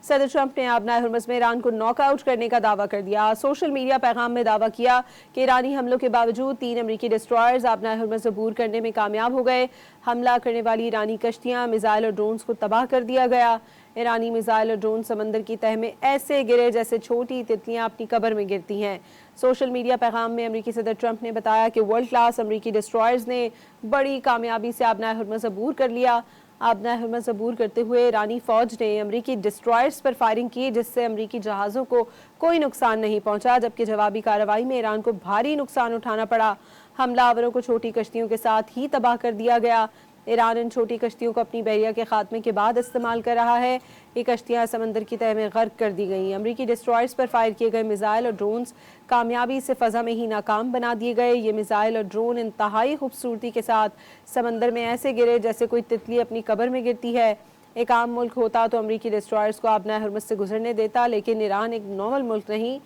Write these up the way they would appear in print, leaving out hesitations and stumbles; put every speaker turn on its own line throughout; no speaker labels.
صدر ٹرمپ نے آبنائے ہرمز میں ایران کو ناک آؤٹ کرنے کا دعویٰ کر دیا۔ سوشل میڈیا پیغام میں دعویٰ کیا کہ ایرانی حملوں کے باوجود 3 امریکی ڈسٹرائرز آبنائے ہرمز عبور کرنے میں کامیاب ہو گئے۔ حملہ کرنے والی ایرانی کشتیاں، میزائل اور ڈرونز کو تباہ کر دیا گیا۔ ایرانی میزائل اور ڈرون سمندر کی تہہ میں ایسے گرے جیسے چھوٹی تتلیاں اپنی قبر میں گرتی ہیں۔ سوشل میڈیا پیغام میں امریکی صدر ٹرمپ نے بتایا کہ ورلڈ کلاس امریکی ڈسٹرائرز نے بڑی کامیابی سے آبنائے ہرمز عبور کر لیا۔ آبنائے ہرمز عبور کرتے ہوئے ایرانی فوج نے امریکی ڈسٹرائرز پر فائرنگ کی، جس سے امریکی جہازوں کو کوئی نقصان نہیں پہنچا، جبکہ جوابی کارروائی میں ایران کو بھاری نقصان اٹھانا پڑا۔ حملہ آوروں کو چھوٹی کشتیوں کے ساتھ ہی تباہ کر دیا گیا۔ ایران ان چھوٹی کشتیوں کو اپنی بحریہ کے خاتمے کے بعد استعمال کر رہا ہے۔ یہ کشتیاں سمندر کی تہہ میں غرق کر دی گئیں۔ امریکی ڈسٹرائرز پر فائر کیے گئے میزائل اور ڈرونز کامیابی سے فضا میں ہی ناکام بنا دیے گئے۔ یہ میزائل اور ڈرون انتہائی خوبصورتی کے ساتھ سمندر میں ایسے گرے جیسے کوئی تتلی اپنی قبر میں گرتی ہے۔ ایک عام ملک ہوتا تو امریکی ڈسٹرائرز کو آبنائے ہرمز سے گزرنے دیتا، لیکن ایران ایک نارمل ملک نہیں،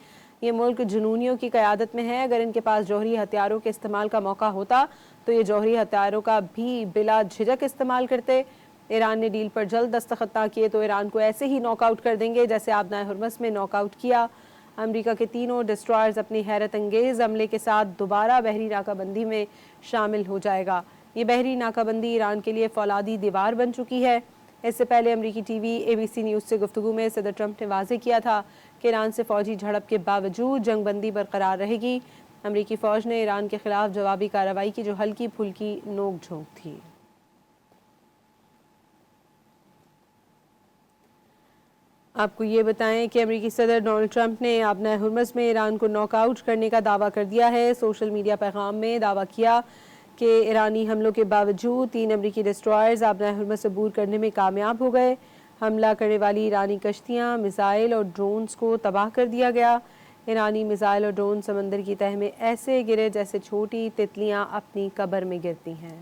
یہ ملک جنونیوں کی قیادت میں ہے۔ اگر ان کے پاس جوہری ہتھیاروں کے استعمال کا موقع ہوتا تو یہ جوہری ہتھیاروں کا بھی بلا جھجک استعمال کرتے۔ ایران نے ڈیل پر جلد دستخط نہ کیے تو ایران کو ایسے ہی ناک آؤٹ کر دیں گے جیسے آبنائے ہرمز میں ناک آؤٹ کیا۔ امریکہ کے تینوں ڈسٹرائرز اپنی حیرت انگیز عملے کے ساتھ دوبارہ بحری ناکہ بندی میں شامل ہو جائے گا۔ یہ بحری ناکہ بندی ایران کے لیے فولادی دیوار بن چکی ہے۔ اس سے پہلے امریکی ٹی وی ABC نیوز سے گفتگو میں صدر ٹرمپ نے واضح کیا تھا کہ ایران سے فوجی جھڑپ کے باوجود جنگ بندی برقرار رہے گی۔ امریکی فوج نے ایران کے خلاف جوابی کارروائی کی جو ہلکی پھلکی نوک جھونک تھی۔ آپ کو یہ بتائیں کہ امریکی صدر ڈونلڈ ٹرمپ نے آبنائے ہرمز میں ایران کو ناک آؤٹ کرنے کا دعویٰ کر دیا ہے۔ سوشل میڈیا پیغام میں دعویٰ کیا کہ ایرانی حملوں کے باوجود 3 امریکی ڈسٹرائرز آبنائے ہرمز سے عبور کرنے میں کامیاب ہو گئے۔ حملہ کرنے والی ایرانی کشتیاں، میزائل اور ڈرونز کو تباہ کر دیا گیا۔ ایرانی میزائل اور ڈرون سمندر کی تہہ میں ایسے گرے جیسے چھوٹی تتلیاں اپنی قبر میں گرتی ہیں۔